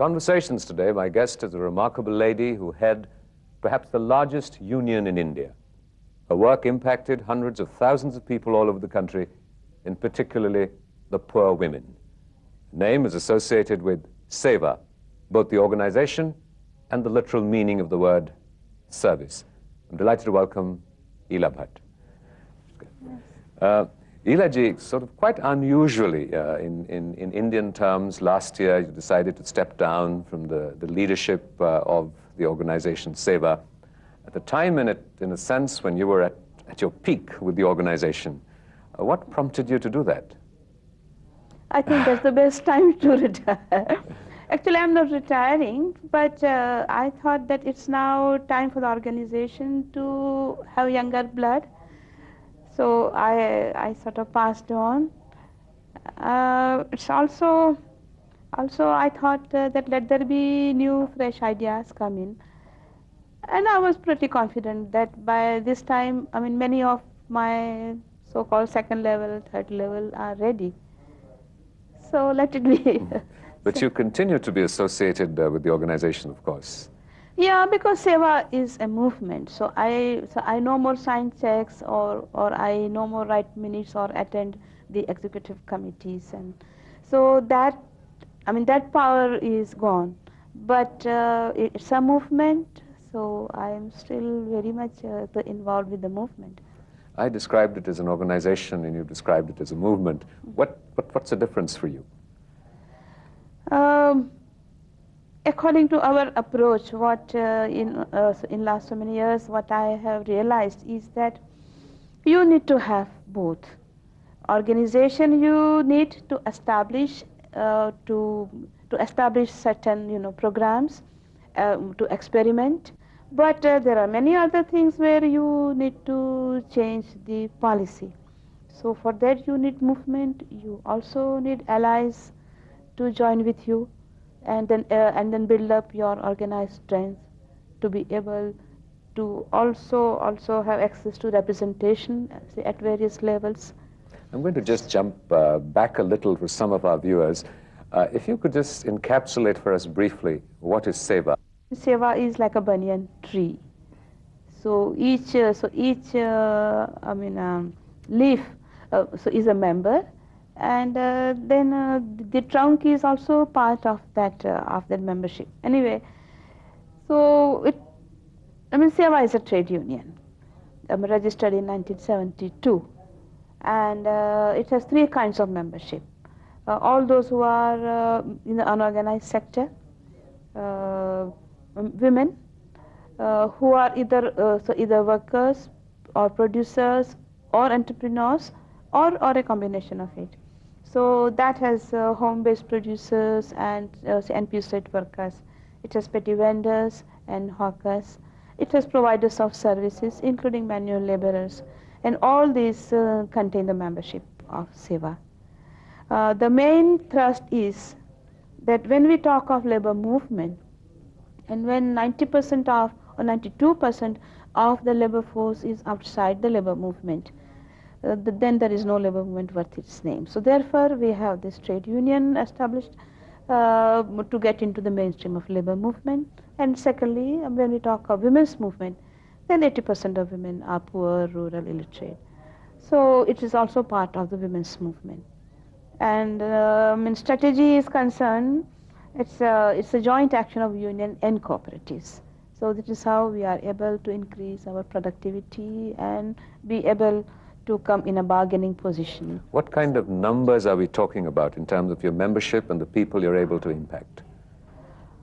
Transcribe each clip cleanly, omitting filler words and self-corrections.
Conversations today, my guest is a remarkable lady who head perhaps the largest union in India. Her work impacted hundreds of thousands of people all over the country, in particularly the poor women. Her name is associated with SEWA, both the organization and the literal meaning of the word service. I'm delighted to welcome Ela Bhatt. Ela ji, sort of quite unusually in Indian terms, last year you decided to step down from the leadership of the organization SEWA. At the time, in a sense, when you were at your peak with the organization, what prompted you to do that? I think that's the best time to retire. Actually, I'm not retiring, but I thought that it's now time for the organization to have younger blood. So I sort of passed on. It's also I thought that let there be new, fresh ideas come in. And I was pretty confident that by this time, I mean, many of my so-called second level, third level are ready. So let it be. But you continue to be associated with the organization, of course. Yeah, because SEWA is a movement. So I no more sign checks or I no more write minutes or attend the executive committees. And so that, I mean, that power is gone. But it's a movement, so I am still very much involved with the movement. I described it as an organization and you described it as a movement. What's the difference for you? According to our approach, what in last so many years, what I have realized is that you need to have both. Organization you need to establish to establish certain programs to experiment, but there are many other things where you need to change the policy. So for that you need movement. You also need allies to join with you. And then build up your organized strength to be able to also have access to representation at various levels. I'm going to just jump back a little for some of our viewers. If you could just encapsulate for us briefly, what is SEWA? SEWA is like a banyan tree. So each leaf is a member. And then the trunk is also part of that membership. Anyway, so SEWA is a trade union, registered in 1972, and it has three kinds of membership. All those who are in the unorganized sector, women who are either workers or producers or entrepreneurs or a combination of it. So that has home-based producers and NPO state workers. It has petty vendors and hawkers. It has providers of services, including manual laborers. And all these contain the membership of SEWA. The main thrust is that when we talk of labor movement, and when 90% or 92% of the labor force is outside the labor movement, then there is no labor movement worth its name. So therefore, we have this trade union established to get into the mainstream of labor movement. And secondly, when we talk of women's movement, then 80% of women are poor, rural, illiterate. So it is also part of the women's movement. And when strategy is concerned, it's a joint action of union and cooperatives. So this is how we are able to increase our productivity and be able to come in a bargaining position. What kind of numbers are we talking about in terms of your membership and the people you're able to impact?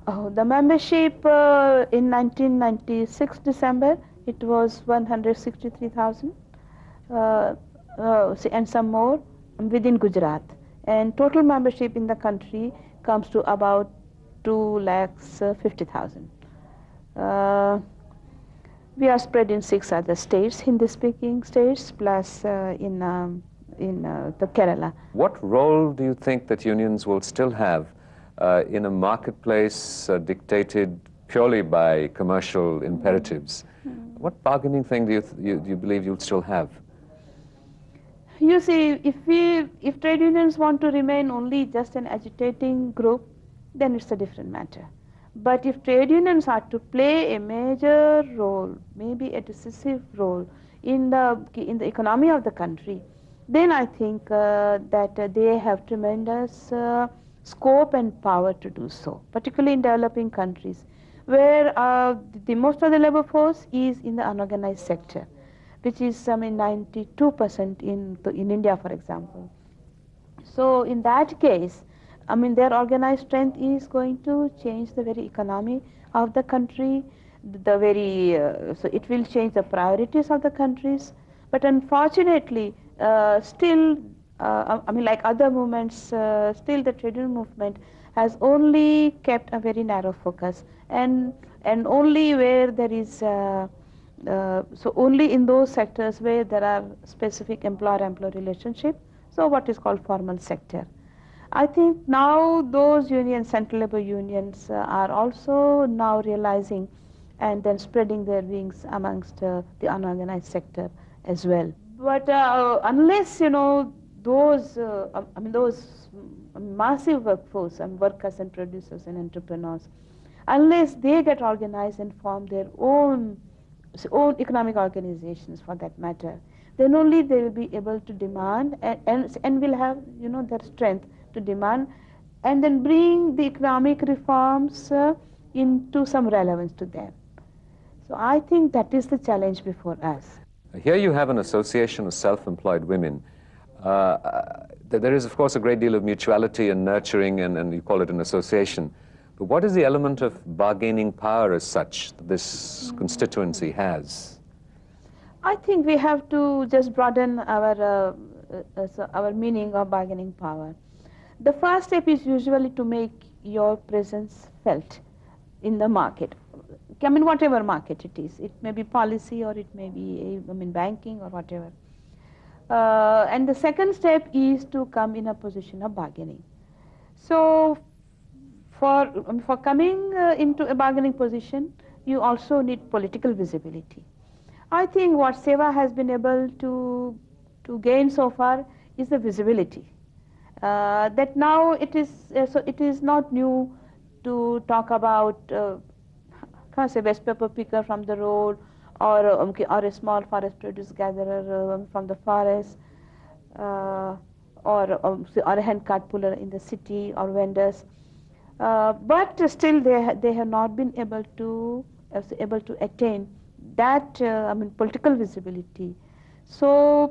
Oh, the membership in 1996 December, it was 163,000 and some more within Gujarat. And total membership in the country comes to about 2,50,000. We are spread in 6 other states, Hindi-speaking states, plus in the Kerala. What role do you think that unions will still have in a marketplace dictated purely by commercial imperatives? What bargaining thing do you believe you'll still have? You see, if trade unions want to remain only just an agitating group, then it's a different matter. But if trade unions are to play a major role, maybe a decisive role in the economy of the country, then I think that they have tremendous scope and power to do so, particularly in developing countries, where the most of the labor force is in the unorganized sector, which is 92% in India, for example. So in that case, their organized strength is going to change the very economy of the country, so it will change the priorities of the countries. But unfortunately, still, like other movements, still the trade union movement has only kept a very narrow focus, and only where there is, so only in those sectors where there are specific employer-employee relationship, so what is called formal sector. I think now those unions, central labor unions, are also now realizing and then spreading their wings amongst the unorganized sector as well. But unless those those massive workforce and workers and producers and entrepreneurs, unless they get organized and form their own economic organizations for that matter, then only they will be able to demand and will have their strength to demand and then bring the economic reforms into some relevance to them. So I think that is the challenge before us. Here you have an association of self-employed women. There is, of course, a great deal of mutuality and nurturing, and you call it an association. But what is the element of bargaining power as such that this constituency has? I think we have to just broaden our meaning of bargaining power. The first step is usually to make your presence felt in the market. Whatever market it is. It may be policy, or it may be banking, or whatever. And the second step is to come in a position of bargaining. So for coming into a bargaining position, you also need political visibility. I think what SEWA has been able to gain so far is the visibility. That now it is not new to talk about waste paper picker from the road, or a small forest produce gatherer from the forest, or a hand cart puller in the city, or vendors. But still they have not been able to attain that political visibility, so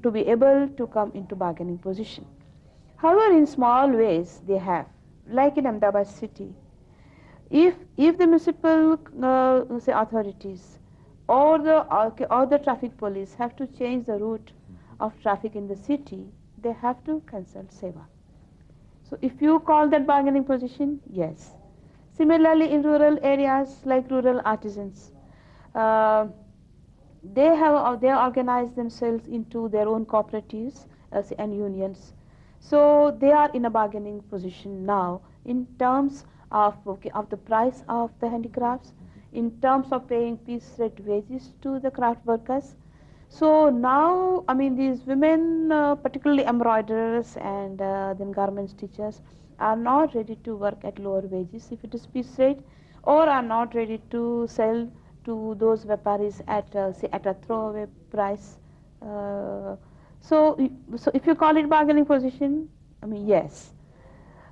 to be able to come into bargaining position. However, in small ways they have, like in Ahmedabad city. If the municipal authorities or the traffic police have to change the route of traffic in the city, they have to consult SEWA. So if you call that bargaining position, yes. Similarly, in rural areas like rural artisans, they organize themselves into their own cooperatives and unions. So they are in a bargaining position now in terms of the price of the handicrafts, in terms of paying piece rate wages to the craft workers. So now, these women, particularly embroiderers and then garment stitchers, are not ready to work at lower wages if it is piece rate, or are not ready to sell to those vaparis at a throwaway price. So if you call it bargaining position, yes.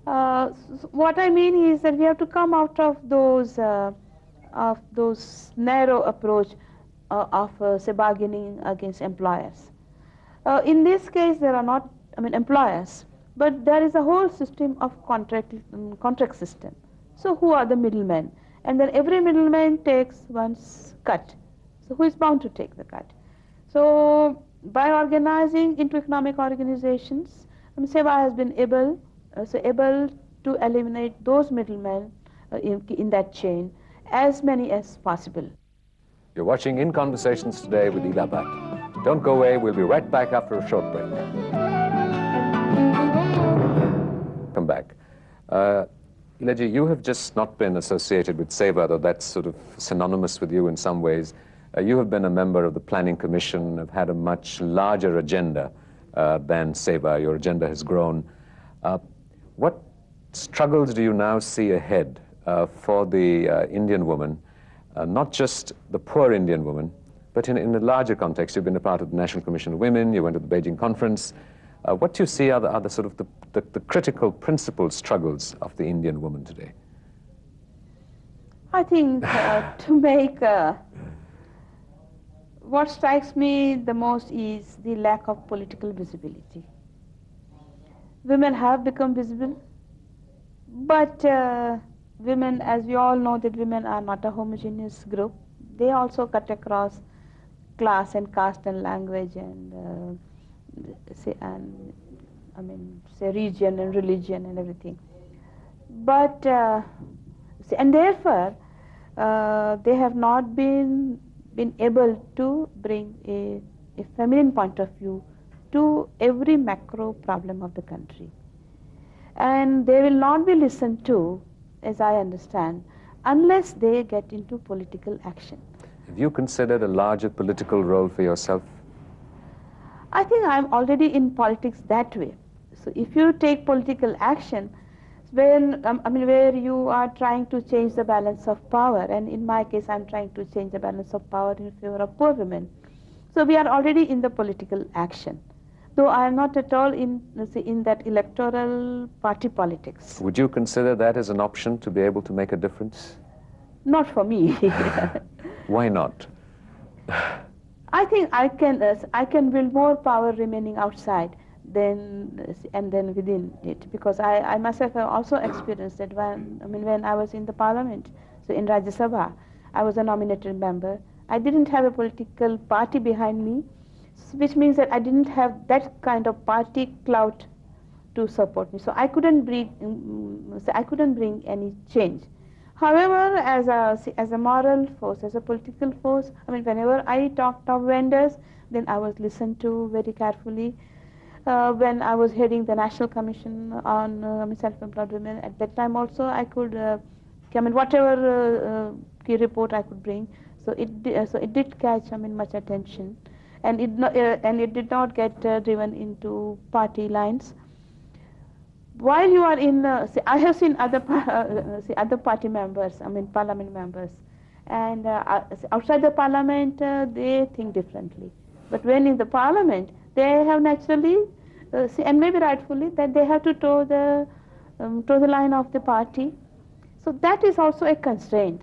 So what I mean is that we have to come out of those narrow approach of say bargaining against employers. In this case, there are not employers, but there is a whole system of contract system. So who are the middlemen? And then every middleman takes one's cut. So who is bound to take the cut? So by organizing into economic organizations, SEWA has been able to eliminate those middlemen in that chain, as many as possible. You're watching In Conversations today with Ela Bhatt. Don't go away, we'll be right back after a short break. Come back. Elaji, you have just not been associated with SEWA, though that's sort of synonymous with you in some ways. You have been a member of the Planning Commission, have had a much larger agenda than SEWA. Your agenda has grown. What struggles do you now see ahead for the Indian woman, not just the poor Indian woman, but in a larger context? You've been a part of the National Commission of Women, you went to the Beijing conference. What do you see are the sort of the critical principal struggles of the Indian woman today? I think to make, what strikes me the most is the lack of political visibility. Women have become visible, but women, as we all know, that women are not a homogeneous group. They also cut across class and caste and language and region and religion and everything. But and therefore they have not been able to bring a feminine point of view to every macro problem of the country. And they will not be listened to, as I understand, unless they get into political action. Have you considered a larger political role for yourself? I think I'm already in politics that way. So if you take political action, when where you are trying to change the balance of power, and in my case I'm trying to change the balance of power in favor of poor women. So we are already in the political action, though I am not at all in that electoral party politics. Would you consider that as an option to be able to make a difference? Not for me. Why not? I think I can build more power remaining outside than within it, because I myself have also experienced that when I was in the parliament, so in Rajya Sabha, I was a nominated member. I didn't have a political party behind me, which means that I didn't have that kind of party clout to support me. So I couldn't bring any change. However, as a moral force, as a political force, whenever I talked of vendors, then I was listened to very carefully. When I was heading the National Commission on Self-Employed Women, at that time also I could, whatever key report I could bring. So it did catch much attention, and it did not get driven into party lines. While you are in, I have seen other party members, parliament members, and outside the parliament they think differently. But when in the parliament, they have naturally, and maybe rightfully, that they have to toe the line of the party. So that is also a constraint.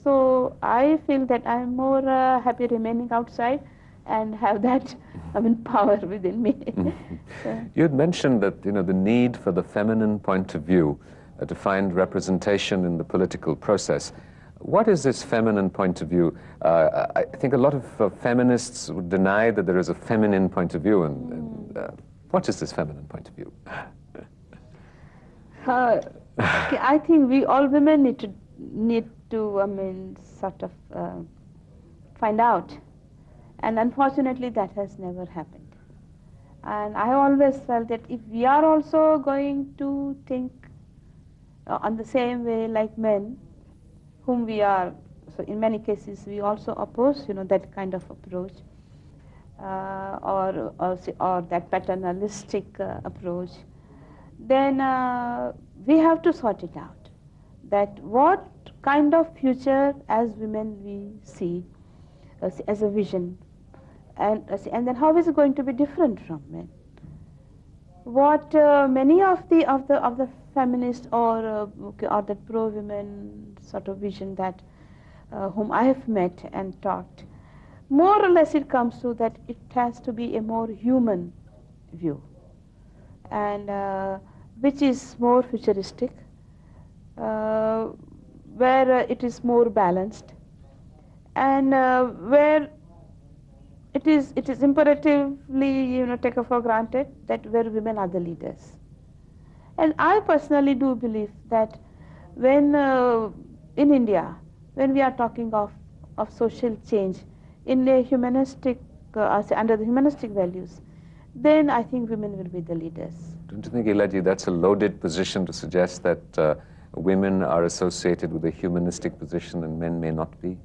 So I feel that I am more happy remaining outside and have that power within me. So. You had mentioned that the need for the feminine point of view to find representation in the political process. What is this feminine point of view? I think a lot of feminists would deny that there is a feminine point of view. And what is this feminine point of view? I think we all women need to sort of find out. And unfortunately, that has never happened. And I always felt that if we are also going to think on the same way like men, whom we are, so in many cases we also oppose, that kind of approach, or that paternalistic approach, then we have to sort it out. That what kind of future as women we see as a vision, and then how is it going to be different from men? What many of the feminist or the pro-women sort of vision that whom I have met and talked, more or less it comes to that it has to be a more human view, and which is more futuristic, where it is more balanced, and where it is imperatively taken for granted that where women are the leaders. And I personally do believe that when in India, when we are talking of social change in a humanistic under the humanistic values, then I think women will be the leaders. Don't you think, Elaji, that's a loaded position to suggest that women are associated with a humanistic position and men may not be?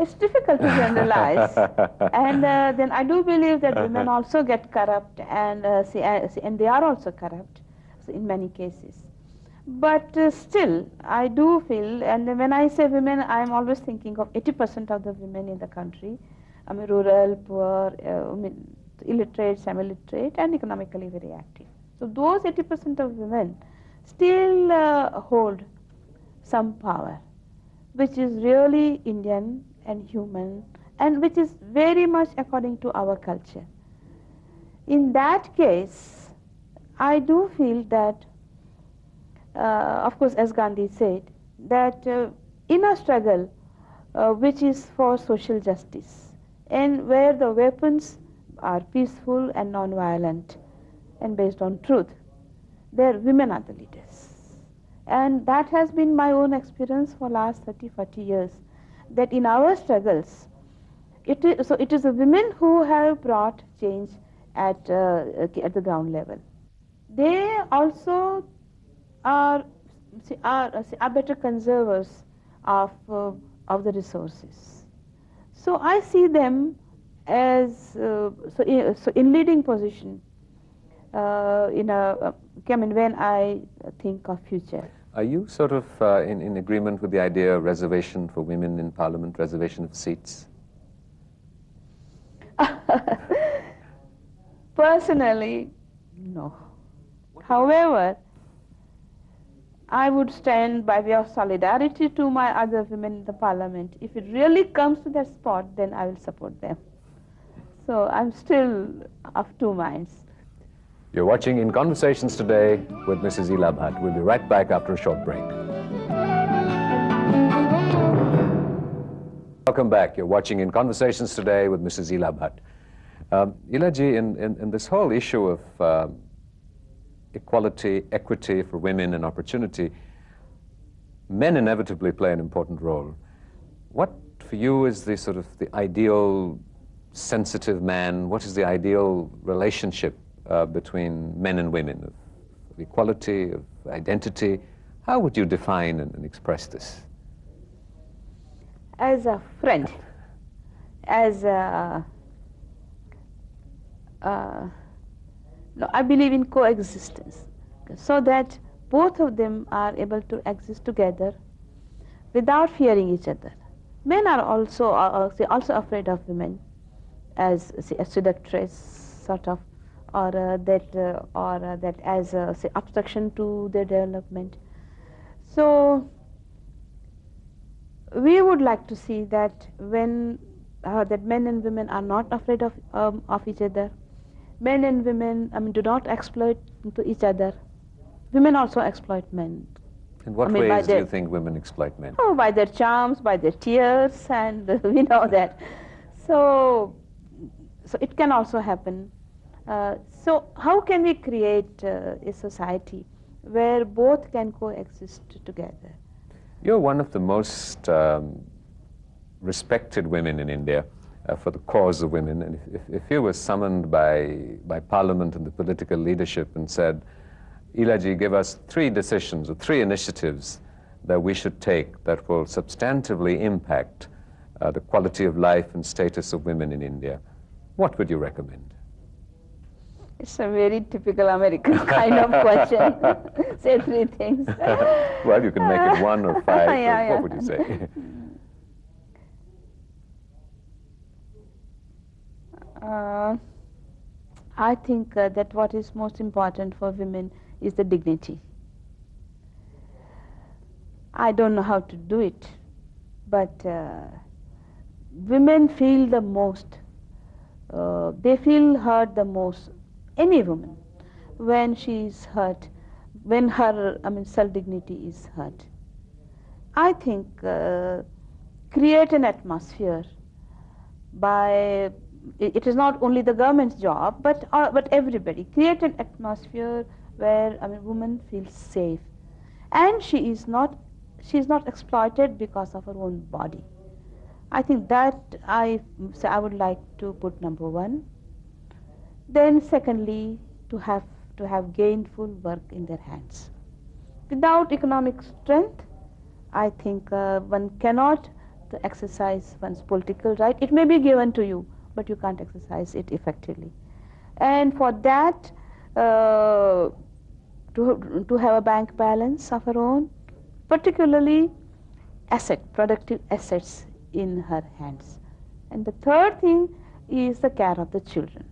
It's difficult to generalize, and then I do believe that women also get corrupt, and they are also corrupt. in many cases. But still, I do feel, and when I say women, I am always thinking of 80% of the women in the country. I mean, rural, poor, illiterate, semi-literate, and economically very active. So those 80% of women still hold some power, which is really Indian and human, and which is very much according to our culture. In that case, I do feel that, of course, as Gandhi said, that in a struggle which is for social justice, and where the weapons are peaceful and non-violent and based on truth, there women are the leaders. And that has been my own experience for last 30, 40 years, that in our struggles, it is the women who have brought change at the ground level. They also are better conservers of the resources. So I see them as in leading position when I think of future. Are you sort of in agreement with the idea of reservation for women in Parliament, reservation of seats? Personally, no. However, I would stand by way of solidarity to my other women in the Parliament. If it really comes to that spot, then I will support them. So I'm still of two minds. You're watching In Conversations Today with Mrs. Ela Bhatt. We'll be right back after a short break. Welcome back. You're watching In Conversations Today with Mrs. Ela Bhatt. Ela ji, in this whole issue of equality, equity for women and opportunity, men inevitably play an important role. What for you is the sort of the ideal sensitive man? What is the ideal relationship between men and women, of equality, of identity? How would you define and express this? As a friend, as a no, I believe in coexistence, so that both of them are able to exist together without fearing each other. Men are also afraid of women as a seductress, sort of, or that as obstruction to their development. So we would like to see that when that men and women are not afraid of each other. Men and women, do not exploit to each other. Women also exploit men. In what ways do you think women exploit men? Oh, by their charms, by their tears, and we know that. So it can also happen. So how can we create a society where both can coexist together? You're one of the most respected women in India for the cause of women. And if you were summoned by Parliament and the political leadership and said, Ela ji, give us 3 decisions or 3 initiatives that we should take that will substantively impact the quality of life and status of women in India, what would you recommend? It's a very typical American kind of question. Say 3 things. Well, you can make it 1 or 5. Yeah. What would you say? I think that what is most important for women is the dignity. I don't know how to do it, but women feel the most, they feel hurt the most, any woman, when she is hurt, when her self-dignity is hurt. I think create an atmosphere by, it is not only the government's job, but everybody. Create an atmosphere where woman feels safe, and she is not exploited because of her own body. I think that I would like to put number 1. Then secondly, to have gainful work in their hands. Without economic strength, I think one cannot exercise one's political right. It may be given to you, but you can't exercise it effectively. And for that, to have a bank balance of her own, particularly productive assets in her hands. And the third thing is the care of the children.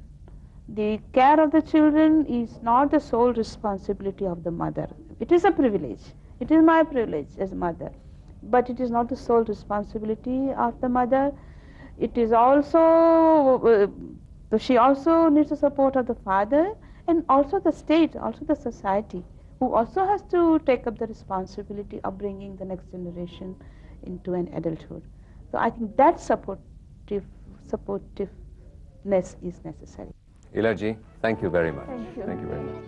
The care of the children is not the sole responsibility of the mother. It is a privilege. It is my privilege as a mother. But it is not the sole responsibility of the mother. It is also, she also needs the support of the father, and also the state, also the society, who also has to take up the responsibility of bringing the next generation into an adulthood. So I think that supportiveness is necessary. Ela ji, thank you very much. Thank you. Thank you very much.